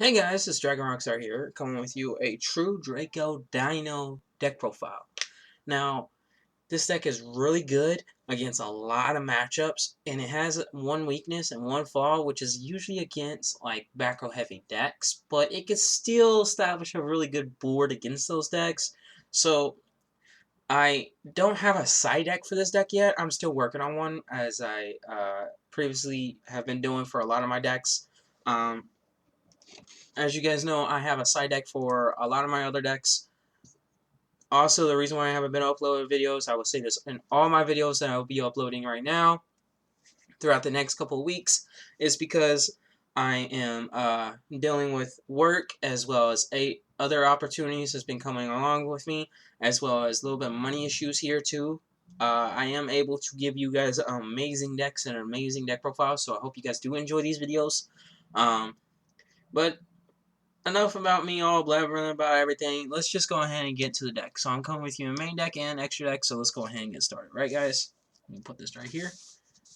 Hey guys, it's Dragon Rockstar here, coming with you a true Draco Dino deck profile. Now, this deck is really good against a lot of matchups, and it has one weakness and one flaw, which is usually against like back row heavy decks, but it can still establish a really good board against those decks. So I don't have a side deck for this deck yet. I'm still working on one, as I previously have been doing for a lot of my decks. Um, As you guys know, I have a side deck for a lot of my other decks. Also, the reason why I haven't been uploading videos, I will say this in all my videos that I will be uploading right now throughout the next couple of weeks, is because I am dealing with work as well as other opportunities has been coming along with me, as well as a little bit of money issues here too. I am able to give you guys amazing decks and amazing deck profiles, so I hope you guys do enjoy these videos. But enough about me all blabbering about everything. Let's just go ahead and get to the deck. So I'm coming with you in main deck and extra deck, so let's go ahead and get started. Right, guys? Let me put this right here.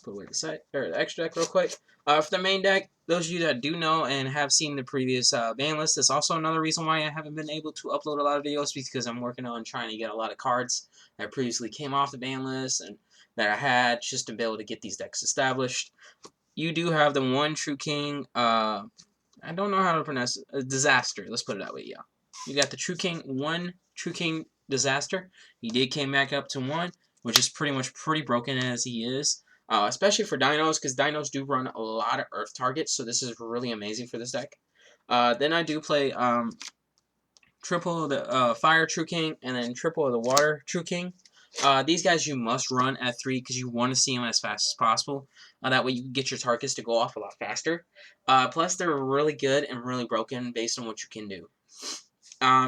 Put away the side, or the extra deck real quick. For the main deck, those of you that do know and have seen the previous ban list, that's also another reason why I haven't been able to upload a lot of videos, because I'm working on trying to get a lot of cards that previously came off the ban list and that I had just to be able to get these decks established. You do have the one True King, I don't know how to pronounce it. Disaster. Let's put it that way, yeah. You got the True King 1, True King Disaster. He did came back up to 1, which is pretty much pretty broken as he is. Especially for Dinos, because Dinos do run a lot of Earth targets, so this is really amazing for this deck. Then I do play triple the Fire True King, and then triple of the Water True King. These guys you must run at 3 because you want to see them as fast as possible. That way you can get your targets to go off a lot faster. Plus they're really good and really broken based on what you can do.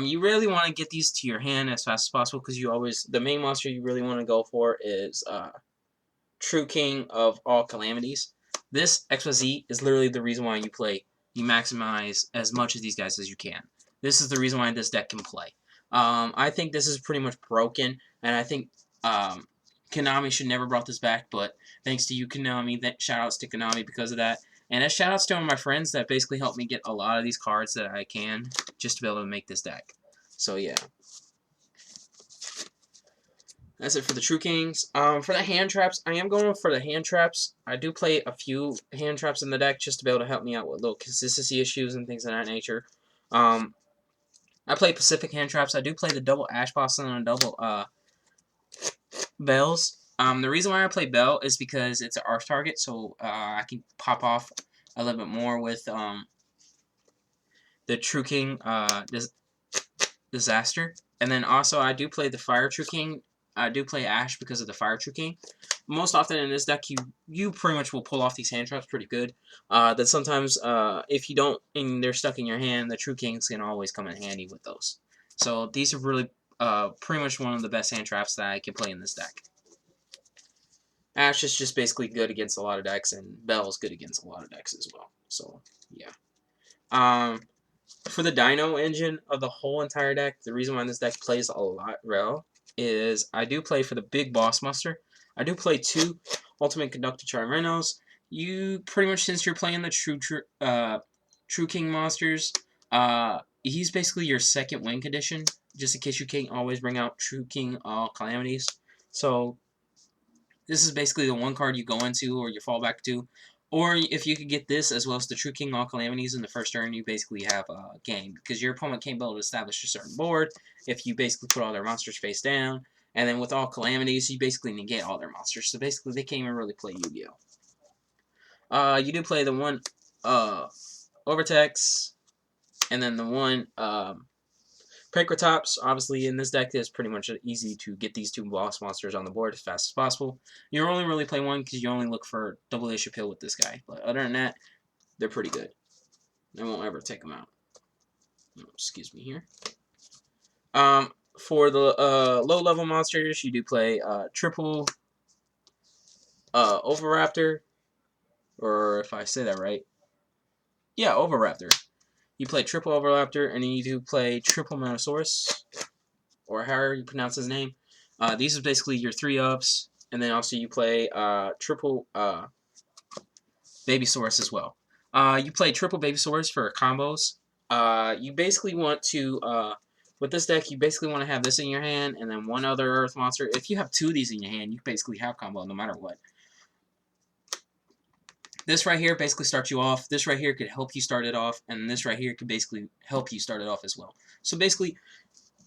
You really want to get these to your hand as fast as possible because the main monster you really want to go for is True King of all calamities. This XYZ is literally the reason why you maximize as much of these guys as you can. This is the reason why this deck can play. I think this is pretty much broken, and I think Konami should never brought this back, but thanks to you, Konami, shoutouts to Konami because of that. And as shoutouts to my friends that basically helped me get a lot of these cards that I can, just to be able to make this deck. So yeah. That's it for the True Kings. For the hand traps, I am going for the hand traps. I do play a few hand traps in the deck just to be able to help me out with little consistency issues and things of that nature. I play Pacific hand traps. I do play the double Ash Blossom and a double Bells. The reason why I play Bell is because it's an Arch target, so I can pop off a little bit more with the True King Disaster. And then also I do play the Fire True King. I do play Ash because of the Fire True King. Most often in this deck, you pretty much will pull off these hand traps pretty good. That sometimes, if you don't, and they're stuck in your hand, the True Kings can always come in handy with those. So these are really pretty much one of the best hand traps that I can play in this deck. Ash is just basically good against a lot of decks, and Bell is good against a lot of decks as well. So, yeah. For the Dino engine of the whole entire deck, the reason why this deck plays a lot well is I do play for the big boss monster. I do play 2 Ultimate Conductor Tyrannos. You pretty much, since you're playing the True King monsters, he's basically your second win condition, just in case you can't always bring out True King Calamities. So this is basically the one card you go into or you fall back to. Or if you could get this as well as the True King All Calamities in the first turn, you basically have a game. Because your opponent can't be able to establish a certain board if you basically put all their monsters face down. And then with All Calamities, you basically negate all their monsters. So basically, they can't even really play Yu-Gi-Oh! You do play the one Overtex, and then the one Prankratops. Obviously, in this deck, it's pretty much easy to get these 2 boss monsters on the board as fast as possible. You only really play one because you only look for double issue pill with this guy. But other than that, they're pretty good. I won't ever take them out. Oh, excuse me here. For the low-level monsters, you do play triple Overraptor, or if I say that right, yeah, Overraptor. You play triple Overraptor, and then you do play triple Menosaurus, or however you pronounce his name. These are basically your 3-ups, and then also you play triple Babysaurus as well. You play triple Babysaurus for combos. You basically want to, with this deck, you basically want to have this in your hand, and then one other Earth monster. If you have two of these in your hand, you basically have combo no matter what. This right here basically starts you off. This right here could help you start it off, and this right here could basically help you start it off as well. So basically,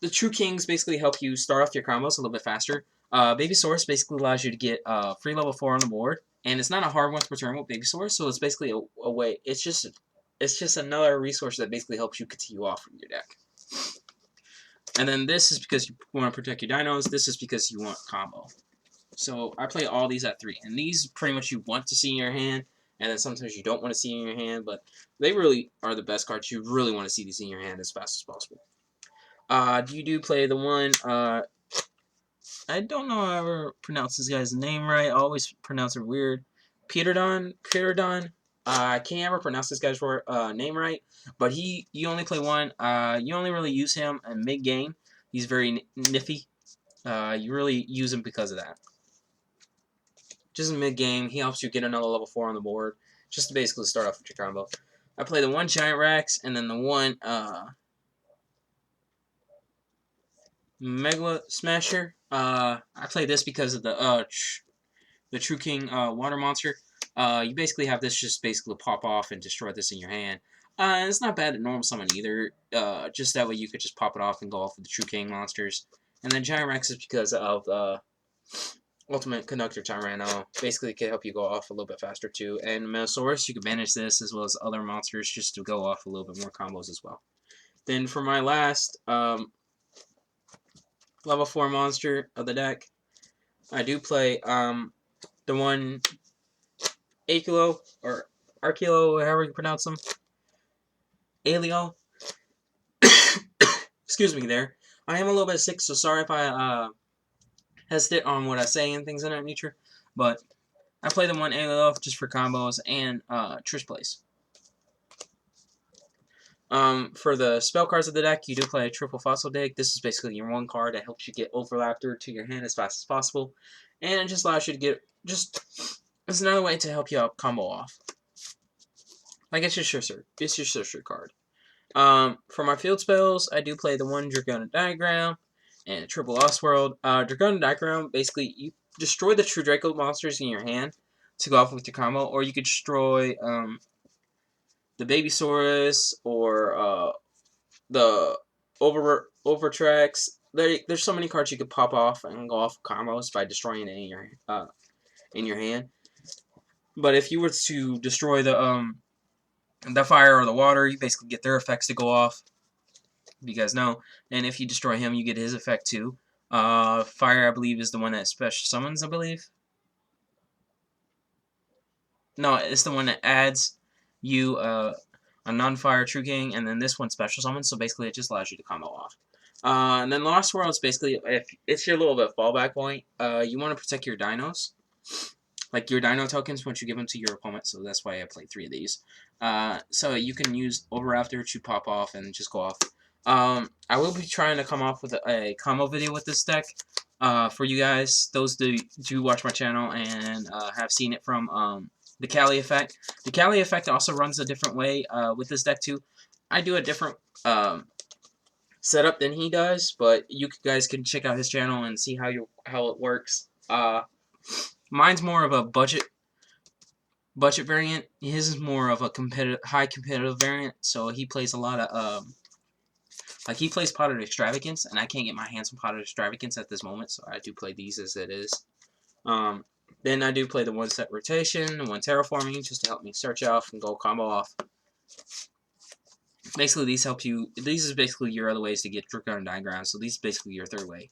the True Kings basically help you start off your combos a little bit faster. Baby Source basically allows you to get free level 4 on the board, and it's not a hard one to return with Baby Source, so it's basically a way. It's just another resource that basically helps you continue off from your deck. And then this is because you want to protect your dinos. This is because you want combo. So I play all these at 3, and these pretty much you want to see in your hand, and then sometimes you don't want to see in your hand, but they really are the best cards. You really want to see these in your hand as fast as possible. You do play the one, I don't know how I ever pronounce this guy's name right. I always pronounce it weird. Peterdon. I can't ever pronounce this guy's name right, but you only play one. You only really use him in mid-game. He's very nifty. You really use him because of that. Just in mid-game, he helps you get another level 4 on the board, just to basically start off with your combo. I play the one Giant Rex, and then the one, Megala Smasher. I play this because of the True King Water Monster. You basically have this just basically pop off and destroy this in your hand. And it's not bad at normal summon either. Just that way you could just pop it off and go off with the True King monsters. And then Giant Rex is because of Ultimate Conductor Tyranno. Basically, it can help you go off a little bit faster too. And Metasaurus, you can manage this as well as other monsters just to go off a little bit more combos as well. Then for my last level 4 monster of the deck, I do play the one Akilo or Arkilo, however you pronounce them. Alio. Excuse me there. I am a little bit sick, so sorry if I hesitate on what I say and things of that nature. But I play the one Alio just for combos and Trish plays. For the spell cards of the deck, you do play a Triple Fossil Dig. This is basically your one card that helps you get Overlaptor to your hand as fast as possible. And it just allows you to get, it's another way to help you out combo off. Like, it's your sorcery card. For my field spells, I do play the one Dragonic Diagram and Triple Lost World. Dragonic Diagram, basically, you destroy the True Draco monsters in your hand to go off with your combo, or you could destroy, the Babysaurus, or, the Overtrax. There's so many cards you could pop off and go off combos by destroying it in your hand. But if you were to destroy the fire or the water, you basically get their effects to go off. You guys know. And if you destroy him, you get his effect too. Fire, I believe, is the one that special summons, I believe. No, it's the one that adds you a non-fire True King, and then this one special summons, so basically it just allows you to combo off. And then Lost World is basically, if it's your little bit fallback point, you want to protect your dinos. Like your dino tokens once you give them to your opponent, so that's why I played 3 of these. So you can use Overraptor to pop off and just go off. I will be trying to come off with a combo video with this deck for you guys. Those do watch my channel and have seen it from the Cali effect. The Cali effect also runs a different way with this deck too. I do a different setup than he does, but you guys can check out his channel and see how it works. Mine's more of a budget variant. His is more of a high competitive variant. So he plays a lot of like he plays Pot of Extravagance, and I can't get my hands on Pot of Extravagance at this moment, so I do play these as it is. Then I do play the one set rotation, the one terraforming, just to help me search off and go combo off. Basically, these help you. These is basically your other ways to get Draconic Diagram. So these is basically your third way.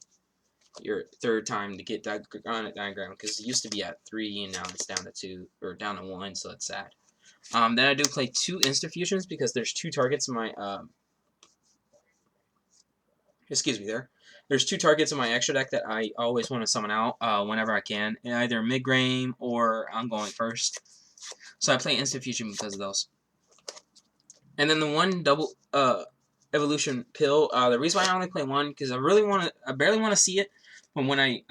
Your third time to get that Draconic Diagram, because it used to be at 3 and now it's down to 2 or down to 1, so it's sad. Then I do play 2 Insta Fusions because there's 2 targets in my excuse me there. There's 2 targets in my extra deck that I always want to summon out whenever I can, either mid-game or I'm going first. So I play Instant Fusion because of those. And then the one double evolution pill. The reason why I only play one because I barely want to see it. But when I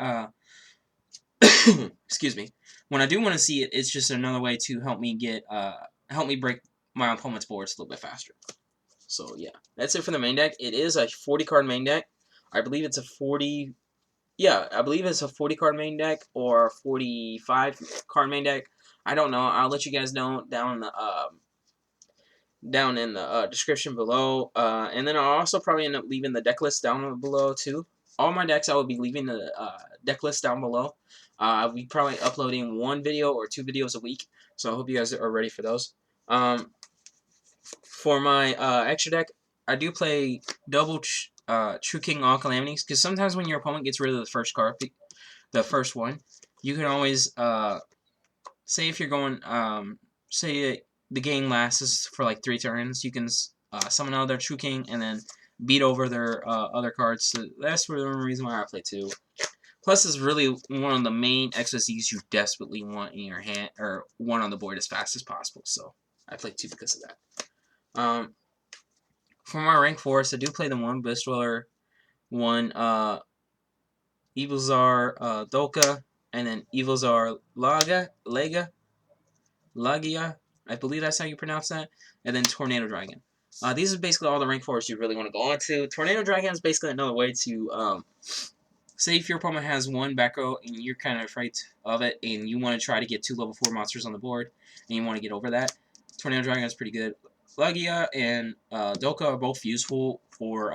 excuse me, when I do want to see it, it's just another way to help me get help me break my opponent's boards a little bit faster. So yeah, that's it for the main deck. It is a 40 card main deck. I believe it's a 40. Yeah, I believe it's a 40 card main deck or 45 card main deck. I don't know. I'll let you guys know down in the description below. And then I'll also probably end up leaving the deck list down below too. All my decks I will be leaving the deck list down below. I'll be probably uploading 1 video or 2 videos a week. So I hope you guys are ready for those. For my extra deck, I do play double True King All Calamities, because sometimes when your opponent gets rid of the first card, the first one, you can always say if you're going say the game lasts for like 3 turns, you can summon out their True King and then beat over their other cards. So that's the reason why I play 2. Plus, it's really one of the main XYZs you desperately want in your hand, or one on the board as fast as possible. So I play 2 because of that. For my rank force, I do play the 1 Beast Dweller, 1 Evilzar Dolka, and then Evilzar Lagia, I believe that's how you pronounce that, and then Tornado Dragon. These are basically all the rank 4s you really want to go on to. Tornado Dragon is basically another way to, say if your opponent has 1 back row and you're kind of afraid of it, and you want to try to get 2 level 4 monsters on the board, and you want to get over that, Tornado Dragon is pretty good. Lagia and Dolka are both useful for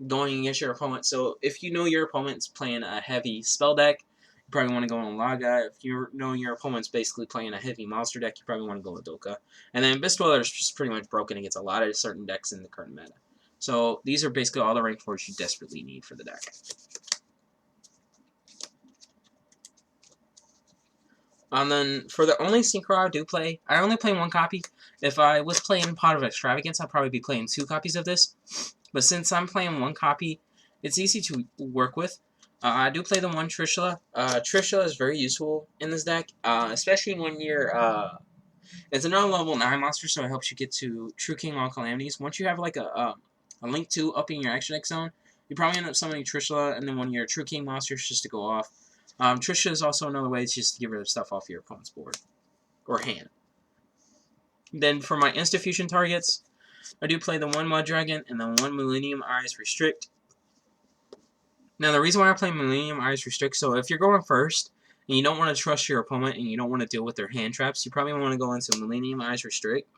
going against your opponent. So if you know your opponent's playing a heavy spell deck, you probably want to go on Laga. If you know your opponent's basically playing a heavy monster deck, you probably want to go with Dolka. And then Beast Dweller is just pretty much broken against a lot of certain decks in the current meta. So these are basically all the rank 4s you desperately need for the deck. And then for the only synchro I do play, I only play 1 copy. If I was playing Pot of Extravagance, I'd probably be playing 2 copies of this. But since I'm playing 1 copy, it's easy to work with. I do play the 1 Trishula. Trishula is very useful in this deck, especially when you're... it's another level 9 monster, so it helps you get to True King All Calamities. Once you have like a Link 2 up in your extra deck zone, you probably end up summoning Trishula, and then one of your True King monsters just to go off. Trishula is also another way just to get rid of stuff off your opponent's board or hand. Then for my Insta-Fusion targets, I do play the 1 Mud Dragon and the 1 Millennium Eyes Restrict. Now, the reason why I play Millennium Eyes Restrict, so if you're going first, and you don't want to trust your opponent, and you don't want to deal with their hand traps, you probably want to go into Millennium Eyes Restrict,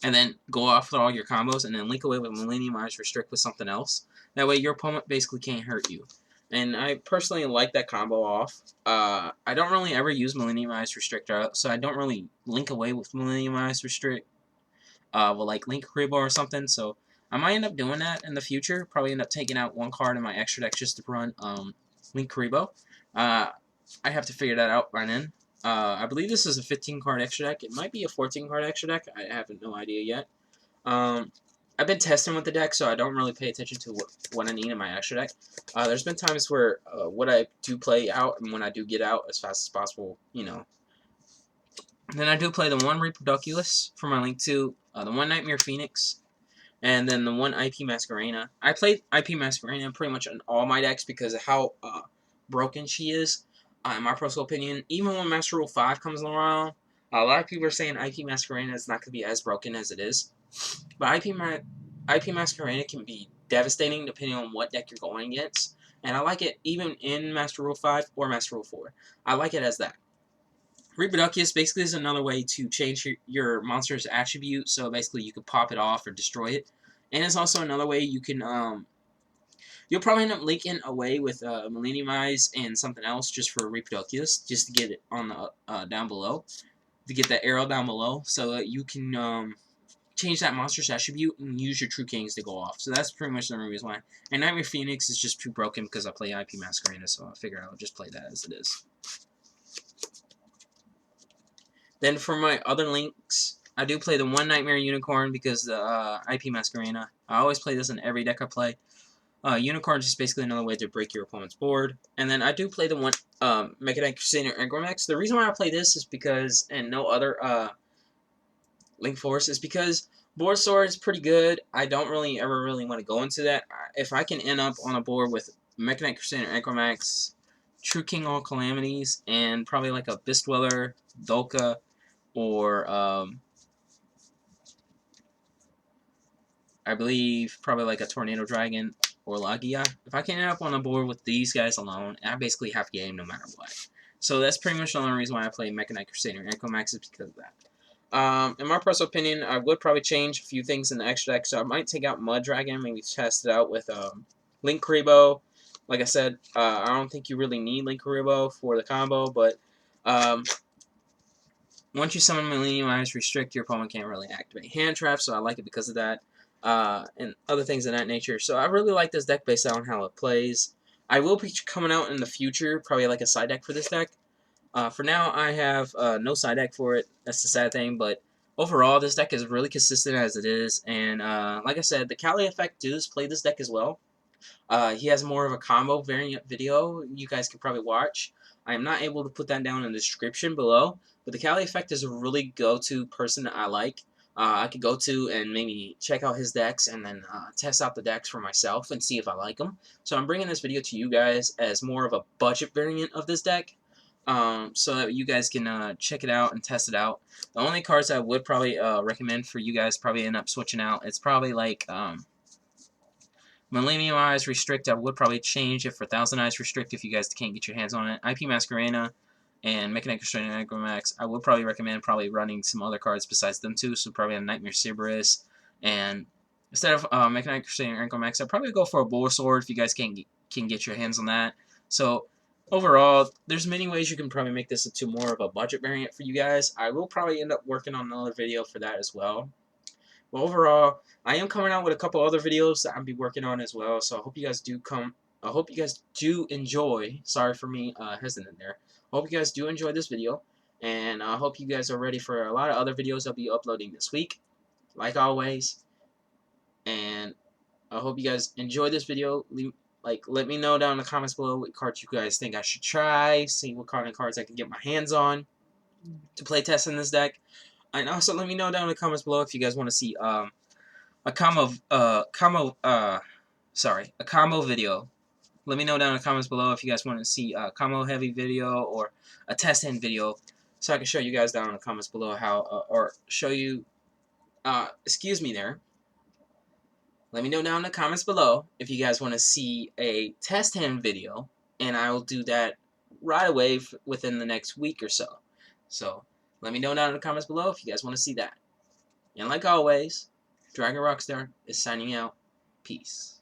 and then go off with all your combos, and then link away with Millennium Eyes Restrict with something else. That way, your opponent basically can't hurt you. And I personally like that combo off. I don't really ever use Millennium Eyes Restrict, so I don't really link away with Millennium Eyes Restrict. With like Link Karibo or something, so I might end up doing that in the future. Probably end up taking out 1 card in my extra deck just to run Link Karibo. I have to figure that out by then. I believe this is a 15 card extra deck. It might be a 14 card extra deck. I have no idea yet. I've been testing with the deck, so I don't really pay attention to what I need in my extra deck. There's been times where what I do play out and when I do get out as fast as possible, you know. Then I do play the 1 Reproduculus for my Link 2, the 1 Nightmare Phoenix, and then the 1 IP Masquerena. I played IP Masquerena pretty much in all my decks because of how broken she is, in my personal opinion. Even when Master Rule 5 comes around, a lot of people are saying IP Masquerena is not going to be as broken as it is. But IP Masquerena can be devastating depending on what deck you're going against. And I like it even in Master Rule 5 or Master Rule 4. I like it as that. Reproduculus basically is another way to change your monster's attribute, so basically you could pop it off or destroy it. And it's also another way you can, you'll probably end up linking away with Millennium Eyes and something else just for Reproduculus, just to get it on the, down below, to get that arrow down below, so that you can, change that monster's attribute and use your True Kings to go off. So that's pretty much the reason why. And Nightmare Phoenix is just too broken because I play IP Masquerena, so I figure I'll just play that as it is. Then for my other links, I do play the 1 Nightmare Unicorn because the IP Masquerena. I always play this in every deck I play. Unicorn is just basically another way to break your opponent's board. And then I do play the 1 Mega Knight Crusader Engromax. The reason why I play this is because, and no other Link Force, is because board sword is pretty good. I don't really ever want to go into that. If I can end up on a board with Mega Knight Crusader Engromax, True King All Calamities, and probably like a Beast Dweller, Dolka, or I believe probably like a Tornado Dragon or Lugia. If I can end up on the board with these guys alone, I basically have game no matter what. So that's pretty much the only reason why I play Mech Knight Crusader and Max is because of that. In my personal opinion, I would probably change a few things in the extra deck. So I might take out Mud Dragon, maybe test it out with Link Kuriboh. Like I said, I don't think you really need Link Kuriboh for the combo, but once you summon Millennium Eyes, restrict, your opponent can't really activate hand traps, so I like it because of that, and other things of that nature. So I really like this deck based on how it plays. I will be coming out in the future, probably like a side deck for this deck. For now, I have no side deck for it. That's the sad thing, but overall, this deck is really consistent as it is, and like I said, the Kali Effect does play this deck as well. He has more of a combo variant video you guys can probably watch. I am not able to put that down in the description below, but the Kali Effect is a really go-to person that I like. I could go to and maybe check out his decks and then test out the decks for myself and see if I like them. So I'm bringing this video to you guys as more of a budget variant of this deck, so that you guys can check it out and test it out. The only cards I would probably recommend for you guys probably end up switching out, it's probably like Millennium Eyes Restrict, I would probably change it for Thousand Eyes Restrict if you guys can't get your hands on it. IP Masquerena and Mechanic Restraint and Agromax, I would probably recommend probably running some other cards besides them two, so probably a Nightmare Cerberus. And instead of Mechanic Restraint and Agromax, I'd probably go for a Bull Sword if you guys can get your hands on that. So overall, there's many ways you can probably make this into more of a budget variant for you guys. I will probably end up working on another video for that as well. But overall, I am coming out with a couple other videos that I'll be working on as well. So I hope you guys do come. I hope you guys do enjoy. Sorry for me hesitant there. I hope you guys do enjoy this video, and I hope you guys are ready for a lot of other videos I'll be uploading this week, like always. And I hope you guys enjoy this video. Let me know down in the comments below what cards you guys think I should try. See what kind of cards I can get my hands on to play test in this deck. And also let me know down in the comments below if you guys want to see a combo video. Let me know down in the comments below if you guys want to see a combo heavy video or a test end video, so I can show you guys down in the comments below how or show you excuse me there. Let me know down in the comments below if you guys want to see a test hand video, and I will do that right away within the next week or so. So let me know down in the comments below if you guys want to see that. And like always, Dragon Rockstar is signing out. Peace.